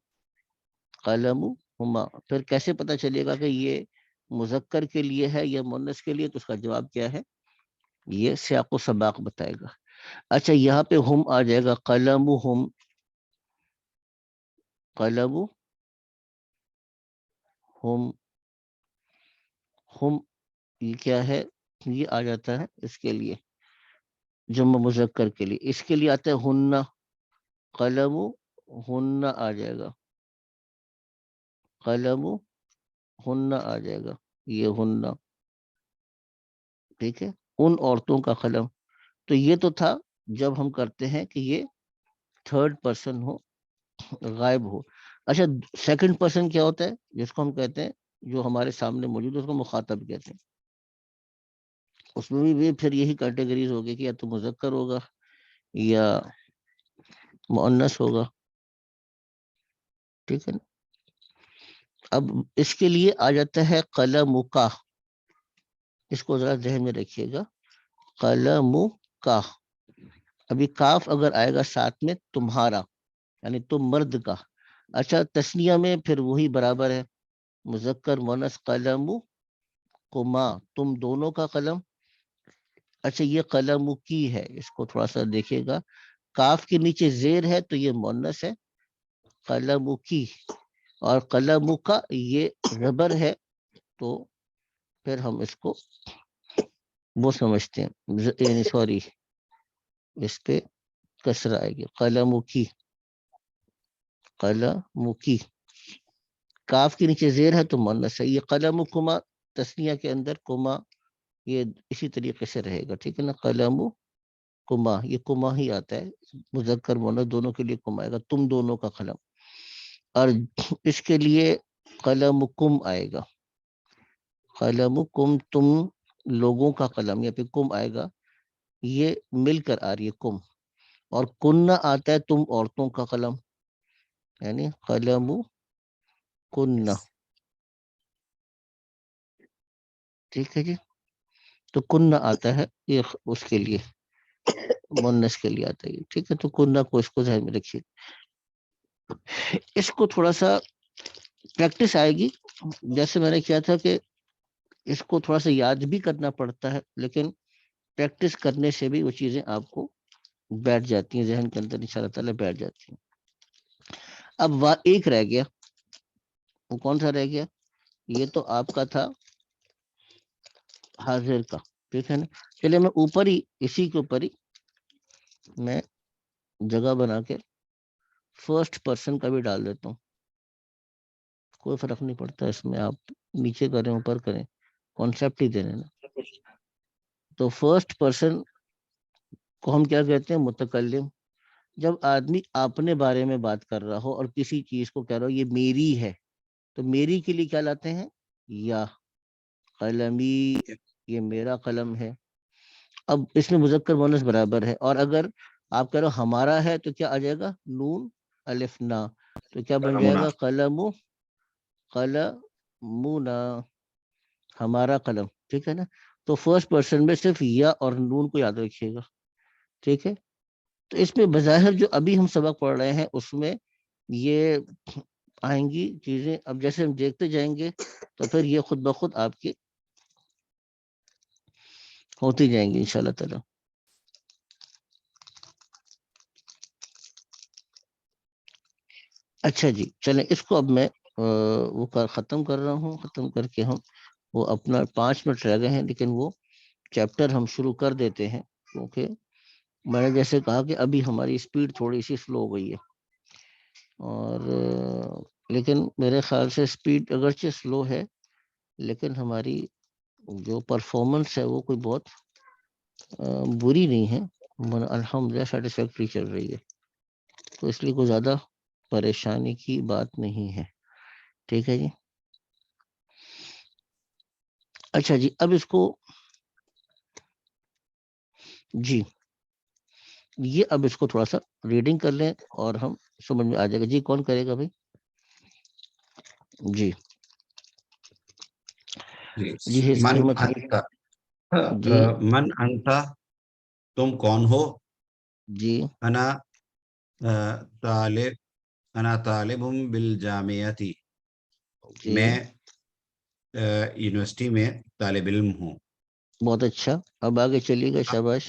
قلم ہما. پھر کیسے پتہ چلے گا کہ یہ مذکر کے لیے ہے یا مؤنث کے لیے؟ تو اس کا جواب کیا ہے؟ یہ سیاق و سباق بتائے گا. اچھا یہاں پہ ہم آ جائے گا قلم ہم، قلم ہم، ہم یہ کیا ہے، یہ آ جاتا ہے اس کے لیے جمع مذکر کے لیے. اس کے لیے آتا ہے ہن، قلم ہن آ جائے گا، قلم ہن آ جائے گا، یہ ہن، ٹھیک ہے، ان عورتوں کا قلم. تو یہ تو تھا جب ہم کرتے ہیں کہ یہ تھرڈ پرسن ہو، غائب ہو. اچھا سیکنڈ پرسن کیا ہوتا ہے، جس کو ہم کہتے ہیں جو ہمارے سامنے موجود ہے اس کو مخاطب کہتے ہیں. اس میں بھی پھر یہی کیٹیگریز ہوگی کہ یا تو مذکر ہوگا یا مؤنث ہوگا، ٹھیک ہے نا. اب اس کے لیے آ جاتا ہے قلم کا، اس کو ذرا ذہن میں رکھیے گا، قلم کا. ابھی کاف اگر آئے گا ساتھ میں تمہارا، یعنی تم مرد کا. اچھا تسنیہ میں پھر وہی برابر ہے، مذکر مؤنث، قلم کما، تم دونوں کا قلم. اچھا یہ قلم کی ہے، اس کو تھوڑا سا دیکھیے گا، کاف کے نیچے زیر ہے تو یہ مؤنث ہے، قلم کی. اور قلم کا یہ زبر ہے، تو پھر ہم اس کو وہ سمجھتے ہیں، یعنی سوری اس پہ کسر آئے گی، قلم کی، قلم کی. کاف کے نیچے زیر ہے تو مؤنث ہے. یہ قلم کما تسنیہ کے اندر کما یہ اسی طریقے سے رہے گا، ٹھیک ہے نا. قلم کما، یہ کما ہی آتا ہے، مذکر مؤنث دونوں کے لیے کما آئے گا، تم دونوں کا قلم. اور اس کے لیے قلم کم آئے گا، قلم کم تم لوگوں کا قلم، یا پھر کم آئے گا، یہ مل کر آ رہی ہے کم. اور کنہ آتا ہے تم عورتوں کا قلم، یعنی قلم کنہ، ٹھیک ہے جی. تو کنہ آتا ہے یہ اس کے لیے مؤنث کے لیے آتا ہے، ٹھیک ہے. تو کنہ کو اس کو ذہن میں رکھیے. اس کو تھوڑا سا پریکٹس آئے گی، جیسے میں نے کیا تھا کہ اس کو تھوڑا سا یاد بھی کرنا پڑتا ہے، لیکن پریکٹس کرنے سے بھی وہ چیزیں آپ کو بیٹھ جاتی ہیں ذہن کے اندر، انشاءاللہ تعالی بیٹھ جاتی ہیں. اب ایک رہ گیا، وہ کون سا رہ گیا، یہ تو آپ کا تھا حاضر کا، ٹھیک ہے نا. چلیے میں اوپر ہی اسی کے اوپر ہی میں جگہ بنا کے فرسٹ پرسن کا بھی ڈال دیتا ہوں، کوئی فرق نہیں پڑتا اس میں، آپ نیچے کریں اوپر کریں، کانسیپٹ ہی دینے نا. تو فرسٹ پرسن کو ہم کیا کہتے ہیں، متکلم. جب آدمی اپنے بارے میں بات کر رہا ہو اور کسی چیز کو کہہ رہا ہو یہ میری ہے، تو میری کے لیے کیا لاتے ہیں، یا قلمی، یہ میرا قلم ہے. اب اس میں مذکر مؤنث برابر ہے، اور اگر آپ کہہ رہے ہو ہمارا ہے تو کیا آ جائے گا، نون الف نا، تو کیا بن جائے گا، قلم قلمنا، ہمارا قلم، ٹھیک ہے نا. تو فرسٹ پرسن میں صرف یا اور نون کو یاد رکھیے گا، ٹھیک ہے. تو اس میں بظاہر جو ابھی ہم سبق پڑھ رہے ہیں اس میں یہ آئیں گی چیزیں، اب جیسے ہم دیکھتے جائیں گے تو پھر یہ خود بخود آپ کی ہوتی جائیں گی انشاءاللہ تعالی. اچھا جی چلیں، اس کو اب میں وہ ختم کر رہا ہوں، ختم کر کے ہم وہ اپنا 5 منٹ رہ گئے ہیں، لیکن وہ چیپٹر ہم شروع کر دیتے ہیں، کیونکہ میں نے جیسے کہا کہ ابھی ہماری سپیڈ تھوڑی سی سلو ہو گئی ہے، اور لیکن میرے خیال سے سپیڈ اگرچہ سلو ہے لیکن ہماری جو پرفارمنس ہے وہ کوئی بہت بری نہیں ہے، الحمدللہ سیٹسفیکٹری چل رہی ہے. تو اس لیے کوئی زیادہ پریشانی کی بات نہیں ہے، ٹھیک ہے جی. اچھا جی اب اس کو جی یہ اب اس کو تھوڑا سا ریڈنگ کر لیں اور ہم سمجھ میں آ جائے گا. جی کون کرے گا بھائی، جی جی حس من احمد انت، جی من انت، تم کون ہو، جی انا طالب، انا طالب بالجامعتی، جی میں یونیورسٹی میں طالب علم ہوں. بہت اچھا، اب آگے چلیے گا، شاباش.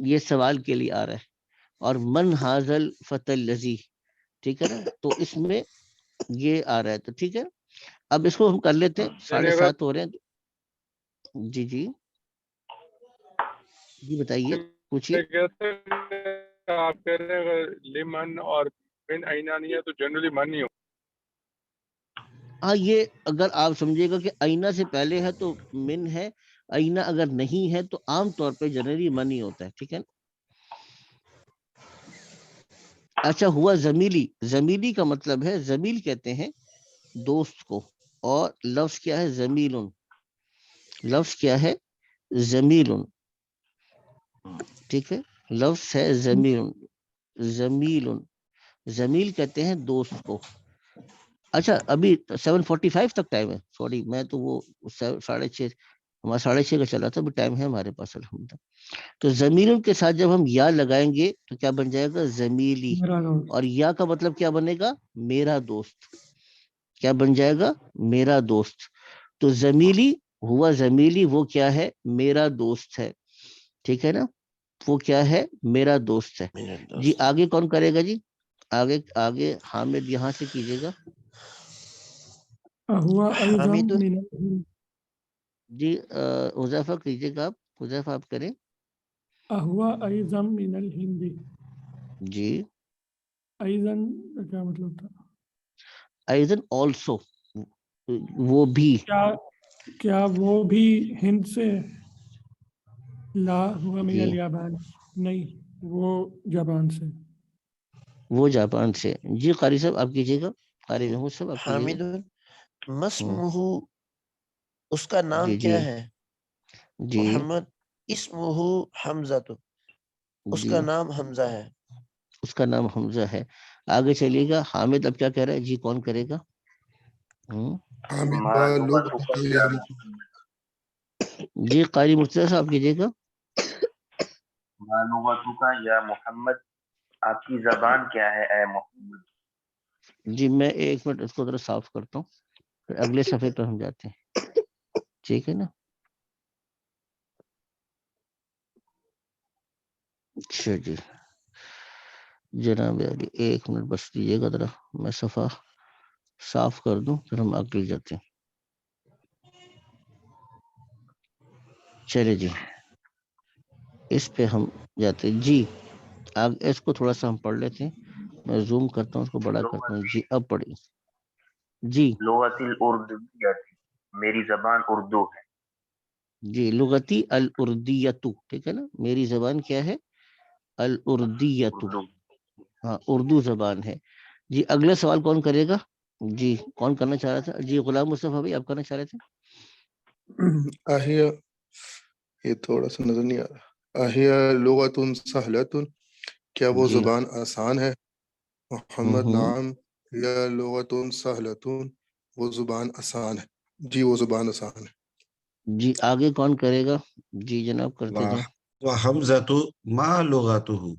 یہ سوال کے لیے آ رہا ہے. اور من حاضل فتح لذی, ٹھیک ہے نا, تو اس میں یہ آ رہا ہے. تو ٹھیک ہے, اب اس کو ہم کر لیتے ہیں, 7:30 ہو رہے ہیں. جی جی جی بتائیے, پوچھیے. آپ کہہ رہے ہیں اگر لمن اور من آئینہ نہیں ہے تو جنرلی من ہی ہو. ہاں, یہ اگر آپ سمجھے گا کہ آئینہ سے پہلے ہے تو من ہے, آئینہ اگر نہیں ہے تو عام طور پہ جنرلی من ہی ہوتا ہے. ٹھیک ہے. اچھا, ہوا زمیلی. زمیلی کا مطلب ہے, زمیل کہتے ہیں دوست کو, اور لفظ کیا ہے زمیل. لفظ کیا ہے زمیل. ٹھیک ہے, لفظ ہے زمیل. زمیل, زمیل کہتے ہیں دوست کو. اچھا, ابھی 7:45 تک ٹائم ہے. سوری, میں تو وہ 6:30 ہمارا 6:30 کا چلا تھا. ابھی ٹائم ہے ہمارے پاس الحمد. تو زمیل کے ساتھ جب ہم یا لگائیں گے تو کیا بن جائے گا زمیلی. میرا دوست. اور یا کا مطلب کیا بنے گا میرا دوست. کیا بن جائے گا میرا دوست. تو زمیلی ہوا زمیلی, وہ کیا ہے میرا دوست ہے. ٹھیک ہے نا, وہ کیا ہے میرا دوست ہے. میرا جی دوست. آگے کون کرے گا جی؟ آگے آگے حامد یہاں سے کیجیے گا. اہوا ایضا حامد. من الہند. جی حذیفہ کیجیے گا آپ. حذیفہ آپ کریں. اہوا ایضا من الہند. جی ایضا کا کیا مطلب تھا؟ ایضاً آلسو, وہ بھی. کیا وہ بھی ہند سے ہے؟ لا ہوا من جی الیابان. نہیں, وہ جاپان سے. وہ جاپان سے. جی قاری صاحب آپ کیجیے گا. قاری محمود صاحب آپ کیجیے حامد. گا. مسمہ, اس کا نام جی جی کیا ہے؟ جی محمد. اسمہ حمزہ, اس جی کا نام حمزہ ہے. اس کا نام حمزہ ہے. آگے چلیے گا. حامد اب کیا کہہ رہا ہے جی, کون کرے گا؟ حامد ما با لغتک لغة یا يا محمد. جی قاری مرتضیٰ صاحب کیجیے گا. ما لغتک یا محمد, آپ کی زبان کیا ہے اے محمد. جی میں 1 منٹ اس کو ذرا صاف کرتا ہوں, پھر اگلے صفحے پر ہم جاتے ہیں. ٹھیک ہے نا. اچھا جی جناب علی, 1 منٹ بس دیجیے گا ذرا, میں صفحہ صاف کر دوں پھر ہم آگے جاتے ہیں. چلے جی, اس پہ ہم جاتے ہیں. جی اس کو تھوڑا سا ہم پڑھ لیتے ہیں. میں زوم کرتا ہوں, اس کو بڑا کرتا ہوں. جی اب پڑھیے. جی لغت الاردویہ, میری زبان اردو ہے. جی لغتی الاردیتو, ٹھیک ہے نا, میری زبان کیا ہے الاردیتو. اردو. ہاں اردو زبان ہے. جی اگلا سوال کون کرے گا؟ جی کون کرنا چاہ رہا تھا؟ جی غلام مصطفیٰ بھائی آپ کرنا چاہ رہے تھے. اہیا, یہ تھوڑا سا نظر نہیں آ رہا. اہیا لغت سہلت, کیا وہ جی زبان آسان ہے؟ محمد ہوں نعم یا لغت سہلت, وہ زبان آسان ہے. جی وہ زبان آسان ہے. جی آگے کون کرے گا؟ جی جناب کرتے جائیں. وحمزة ما لغته,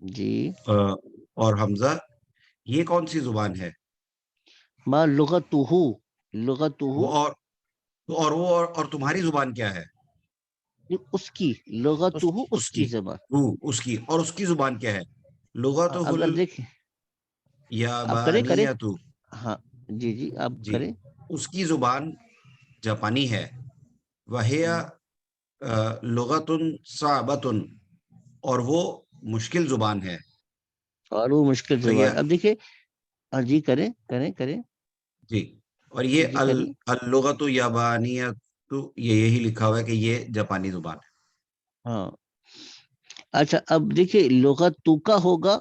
جی اور حمزہ یہ کون سی زبان ہے؟ ما لغتہ, لغتہ اور تمہاری زبان کیا ہے؟ اس کی, لغتہ اس کی زبان. اس کی, اور اس کی زبان کیا ہے؟ لغتہ اگر دیکھیں آپ کریں الیابانیۃ. ہاں جی جی آپ جی کریں. اس کی زبان جاپانی ہے. وہی لغت صعبۃ, اور وہ مشکل زبان ہے. اور وہ مشکل وہی, زبان. اب دیکھیں, جی کریں کریں کریں. جی اور یہ جی کریے. اللغت یابانیۃ, تو یہی لکھا ہوا ہے کہ یہ جاپانی زبان ہے. ہاں اچھا, اب دیکھیے لغت تو کا ہوگا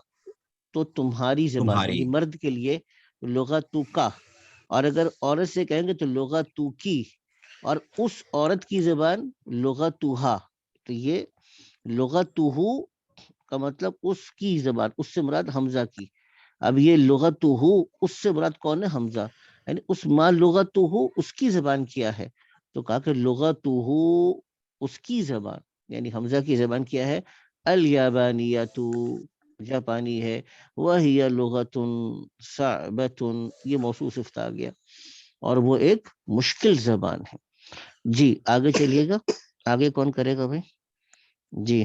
تو تمہاری زبان, تمہاری. یعنی مرد کے لیے لغت تو کا, اور اگر عورت سے کہیں گے تو لغت تو کی, اور اس عورت کی زبان لغت تو ہا. تو یہ لغت تو ہو کا مطلب اس کی زبان, اس سے مراد حمزہ کی. اب یہ لغت تو ہو, اس سے مراد کون ہے حمزہ, یعنی اس ما لغت تو ہو اس کی زبان کیا ہے. تو کہا کہ لغت تو ہو اس کی زبان, یعنی حمزہ کی زبان کیا ہے الیابانیۃ, جاپانی ہے. وہی لغت صعبۃ, یہ موصوف صفت آ گیا, اور وہ ایک مشکل زبان ہے. جی آگے چلیے گا. آگے کون کرے گا بھائی؟ جی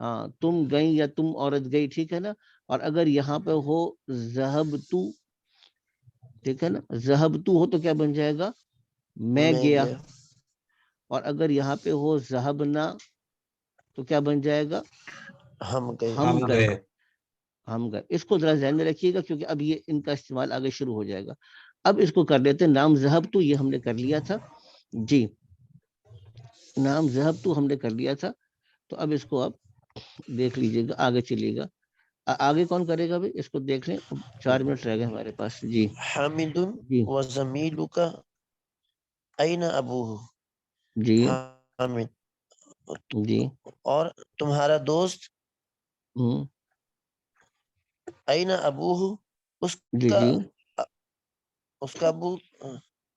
ہاں تم گئی یا تم عورت گئی، ٹھیک ہے نا. اور اگر یہاں پہ ہو ذہبتو، ٹھیک ہے نا، ذہبتو ہو تو کیا بن جائے گا؟ میں گیا. اور اگر یہاں پہ ہو ذہبنا تو کیا بن جائے گا؟ ہم گئے. ہم گئے. ہم گئے. اس کو ذرا ذہن میں رکھیے گا کیونکہ اب یہ ان کا استعمال آگے شروع ہو جائے گا. اب اس کو کر لیتے ہیں نام ذہبتو، یہ ہم نے کر لیا تھا جی، نام ذہبتو ہم نے کر لیا تھا. تو اب اس کو آپ دیکھ لیجئے گا، آگے چلیے گا. آگے کون کرے گا بھی؟ اس کو دیکھ لیں، 4 منٹ رہ گئے ہمارے پاس. جی حامد جی و زمیلک این ابوہ. جی حامد جی اور تمہارا دوست ہوں این ابوہ، اس جی کا جی اس کا ابو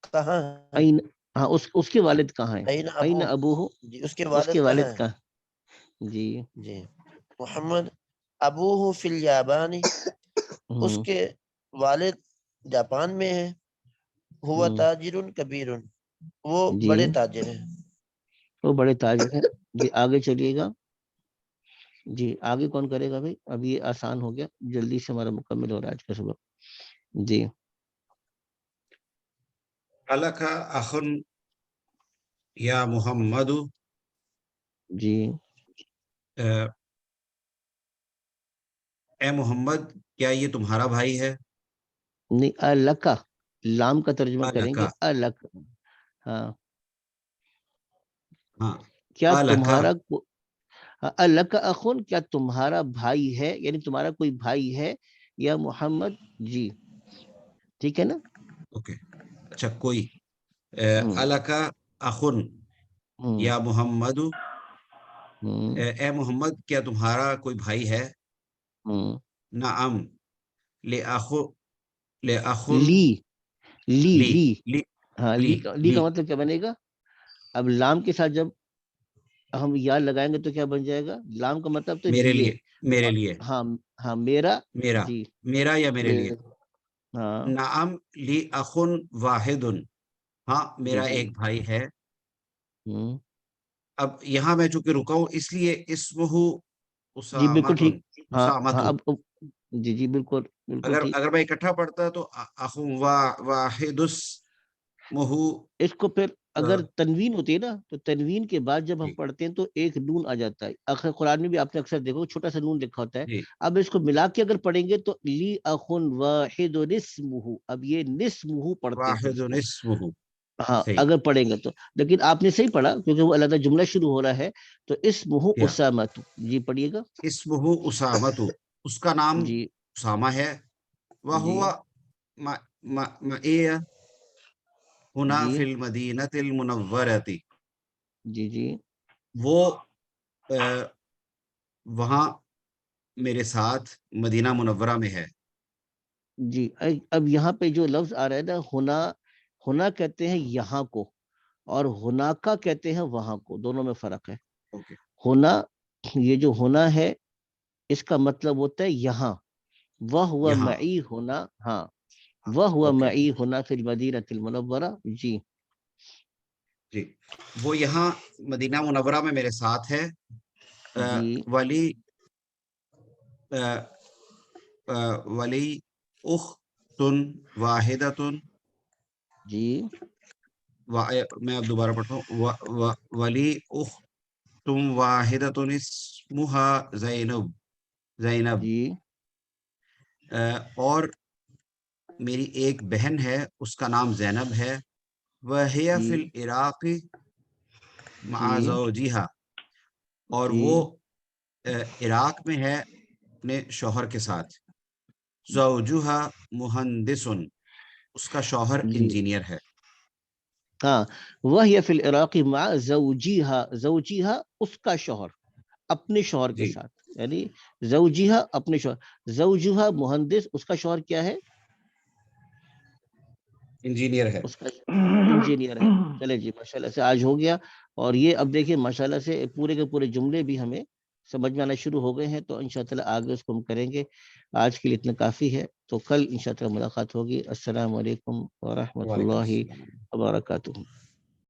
کہاں ہے؟ این، ہاں اس کے والد کہاں ہیں؟ این این ابوہ، ابوہ، جی اس کے اس کے والد کہاں والد ہیں؟ کہاں؟ جی جی. محمد ابوہ فی الیابانی، اس ہوں کے والد جاپان میں ہے. ہوا ہوں تاجر کبیر، وہ جی بڑے تاجر ہیں. وہ بڑے تاجر ہیں. جی آگے چلیے گا. جی آگے کون کرے گا بھائی؟ اب یہ آسان ہو گیا، جلدی سے ہمارا مکمل ہو رہا ہے آج کا سبق. جی الک اخن یا محمد، جی اے محمد کیا یہ تمہارا بھائی ہے؟ نہیں، الکا، لام کا ترجمہ کریں گے الکا، الک. ہاں ہاں کیا الکا، تمہارا الک اخن، کیا تمہارا بھائی ہے، یعنی تمہارا کوئی بھائی ہے یا محمد. جی ٹھیک ہے نا. اوکے. اچھا کوئی ہوں الکا اخن ہوں یا محمد، ہوں اے محمد کیا تمہارا کوئی بھائی ہے؟ ہوں نعم لے اخن لی لی لی لی لی ہاں لی لی لی کا مطلب کیا بنے گا؟ اب لام کے ساتھ جب ہم یا لگائیں گے تو کیا بن جائے گا؟ لام کا مطلب تو میرے لیے. لیے، میرے لیے، ہاں ہاں میرا. میرا، جی میرا یا میرے لیے. ہاں نعم لی اخن واحد، ہاں جی میرا جی ایک بھائی ہے. ہوں اب یہاں میں چونکہ رکا ہوں اس لیے اسمہ جی بالکل ٹھیک. اسامتن، ہاں ہاں اسامتو. جی جی بالکل بالکل ٹھیک. اگر میں اکٹھا پڑھتا تو اخن واحد اسمہ. اس کو پھر اگر تنوین ہوتی ہے نا تو تنوین کے بعد جب ہم جی پڑھتے ہیں تو ایک نون آ جاتا ہے. آخر قرآن میں بھی آپ نے اکثر دیکھو چھوٹا سا نون لکھا ہوتا ہے. جی اب اس کو ملا کے اگر پڑھیں گے تو لی اخن واحد نسمہ، اب یہ نسمہ پڑھتے ہیں واحد اس کو. اسمہ. ہاں صحیح اگر پڑھیں گے تو. لیکن آپ نے صحیح پڑھا کیونکہ وہ علیحدہ جملہ شروع ہو رہا ہے. تو اسمہ کیا اسامۃ. جی پڑھیے گا. اسمہ اسامتو، اس کا نام جی اسامہ ہے. جی وہو معی ہنا جی فی المدینۃ المنورۃ، جی جی وہ وہاں میرے ساتھ مدینہ منورہ میں ہے. جی اب یہاں پہ جو لفظ آ رہا ہے نا ہونا، ہونا کہتے ہیں یہاں کو، اور ہناکا کہتے ہیں وہاں کو. دونوں میں فرق ہے. اوکے ہونا، یہ جو ہونا ہے اس کا مطلب ہوتا ہے یہاں. وہ ہوا یہاں. معی ہونا. ہاں وہ ہوا اوکے معی ہونا فی المدینۃ المنورہ. جی جی وہ یہاں مدینہ منورہ میں میرے ساتھ ہے. جی ولی ولی اختن واحدۃ، جی میں اب دوبارہ پڑھتا ہوں. ولی اختن واحدۃ اسمہا زینب، زینب. جی اور میری ایک بہن ہے اس کا نام زینب ہے. وہی جی فی العراق مع جی زوجہا، اور جی وہ عراق میں ہے اپنے شوہر کے ساتھ. زوجہا مہندس، اس کا شوہر جی انجینئر ہے. ہاں وہی فی العراق مع زوجیہا، زوجیہا اس کا شوہر اپنے شوہر کے جی ساتھ، یعنی زوجیہا اپنے شوہر. زوجہا مہندس، اس کا شوہر کیا ہے؟ انجینئر ہے. اس کا انجینئر ہے. چلے جی ماشاءاللہ سے آج ہو گیا. اور یہ اب دیکھیں ماشاءاللہ سے پورے کے پورے جملے بھی ہمیں سمجھ میں آنا شروع ہو گئے ہیں. تو انشاءاللہ آگے اس کو ہم کریں گے. آج کے لیے اتنا کافی ہے. تو کل انشاءاللہ ملاقات ہوگی. السلام علیکم ورحمۃ وعلیکم اللہ السلام. وبرکاتہ.